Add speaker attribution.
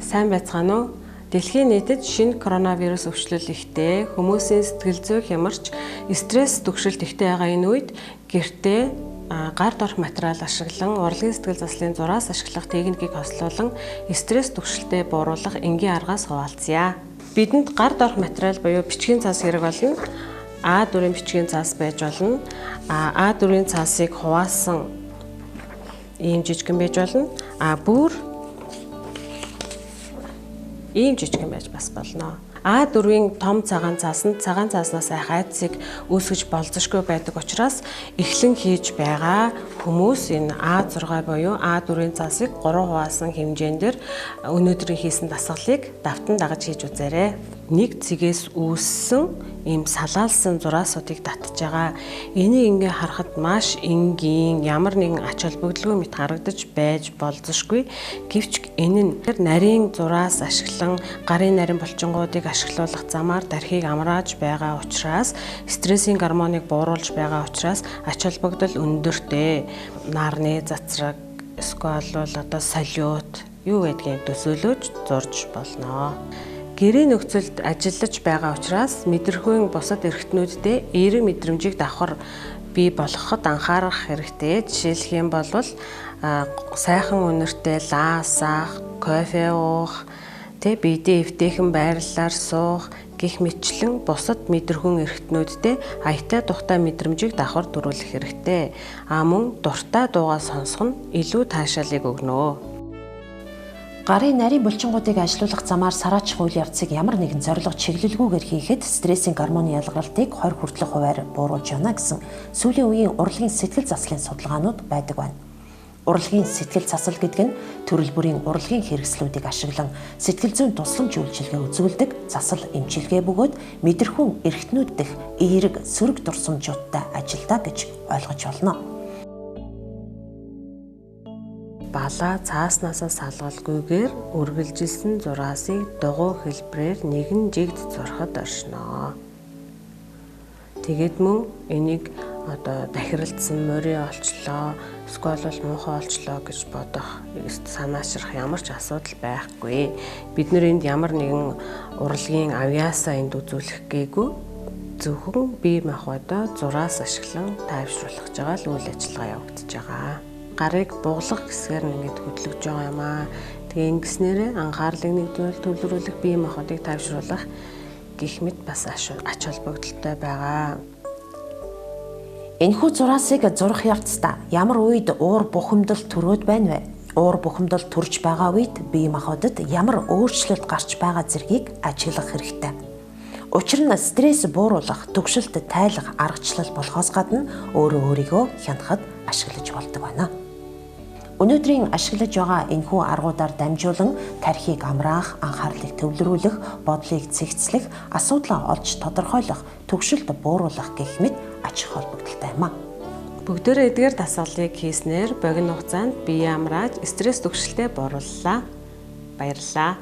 Speaker 1: Сайн байцгаана уу? Дэлхийн нийтэд шинэ коронавирус өвчлөл ихтэй, хүмүүсийн сэтгэл зүйн хямарч, стресс түгшилт ихтэй байгаа энэ үед гэртээ гар дорх материал ашиглан, урлагийн сэтгэл заслын зураас ашиглах техникийг хослуулан стресс түгшилтээ бууруулах энгийн аргаас хуваалцъя. Бидэнд гар дорх материал буюу бичгийн цаас хэрэг болно. А4-ийн бичгийн цаас байж болно. А4-ийн цаасыг хуваасан ийм жижигэн байж болно. Бүр ийм жижигэн байж бас болно. А4-ийн том цагаан цаас нь цагаан цааснаас хайцыг үүсгэж болзошгүй байдаг учраас эхлэн хийж байгаа хүмүүс энэ А6 буюу А4-ийн цаасыг 3 хуваасан хэмжээндээр өнөөдрийн хийсэн дасгалыг давтан дагаж хийж үзээрэй. Нэг цэгээс үүссэн ийм салаалсан зураасуудыг татж байгаа. Энийг ингээ харахад маш энгийн ямар нэгэн ач холбогдолгүй мэт харагдаж байж болзошгүй. Гэвч энэ нь нарийн зураас ашиглан гарын нарийн булчингуудыг ашиглуулах замаар дархийг амрааж байгаа учраас стрессийн гормоныг бууруулж байгаа учраас ач холбогдол өндөртэй. Нарны цацраг эсвэл солиот юу гэдгийг төсөөлөж зурж болно. Гэрийн нөхцөлд ажиллаж байгаа учраас мэдрэхүйн бусад эрхтнүүдтэй эерэг мэдрэмжийг давхар бий болгоход анхаарах хэрэгтэй. Жишээлх юм бол сайхан үнэртэй лаасаах, кофе уух, биедээ эвтэйхэн байрлалаар суух гэх мэтчлэн бусад мэдрэхүйн эрхтнүүдтэй аятай тухтай мэдрэмжийг давхар төрүүлэх хэрэгтэй. Мөн дуртай дуугаа сонсох нь илүү таашаалыг өгнө.
Speaker 2: Гарын нарийн булчингуудыг ажилуулах замаар сараачих үйл явцыг ямар нэгэн зорилго чиглэлгүйгээр хийхэд стрессийн гормоны ялгарлтыг 20 хүртэлх хувиар бууруулж байна гэсэн сүүлийн үеийн урлагийн сэтгэл заслын судалгаанууд байдаг байна. Урлагийн сэтгэл засал гэдэг нь төрөл бүрийн урлагийн хэрэгслүүдийг ашиглан сэтгэл зүйн тусламж үйлчилгээ үзүүлдэг засал эмчилгээ бөгөөд мэдрэхүүн эрхтнүүд дэх эерэг сөрөг дурсамжуудтай ажилдаа гэж ойлгож болно.
Speaker 1: Балаа цааснасаа салгалгүйгээр үргэлжилсэн зураасыг дугуй хэлбэрээр нэгэн жигд зурхад оршино. Тэгээд мөн энийг дахиралдсан морин олчлоо, эсвэл муухай олчлоо гэж бодох, санаачрах ямар ч асуудал байхгүй. Бид нэр энд ямар нэгэн урлагийн авьяасаа энд үзүүлэх гээгүй. Зөвхөн бие махбодоо зураас ашиглан тайвшруулах байгаа л үйл ажиллагаа явагдаж байгаа. Гарыг буглах гэсгээр нэгэд хөдлөж байгаа юм аа. Тэгээ ингэснээрээ анхаарлыг нэгдүгээр төвлөрүүлэх, бие махбодыг тайвшруулах гэх мэт бас ач холбогдолтой байгаа.
Speaker 2: Энэхүү зураасыг зурх явцдаа ямар үед уур бухимдал төрөөд байна вэ? Уур бухимдал төрж байгаа үед бие махбодод ямар өөрчлөлт гарч байгаа зэргийг ажиглах хэрэгтэй. Учир нь стресс бууруулах, түгшилт тайлах аргачлал болохоос гадна өөрийгөө хянахад ашиглаж болдог байна. Өнөөдрийн ашиглаж байгаа энэхүү аргуудаар дамжуулан тархийг амраах, анхаарлыг төвлөрүүлэх, бодлыг цэгцлэх, асуудлаа олж тодорхойлох, түгшилт бууруулах гэх мэт ач холбогдолтой юм а.
Speaker 1: Бүгдээрээ эдгээр дасгалыг хийснээр богино хугацаанд бие амрааж стресс түгшилтээ буурууллаа. Баярлалаа.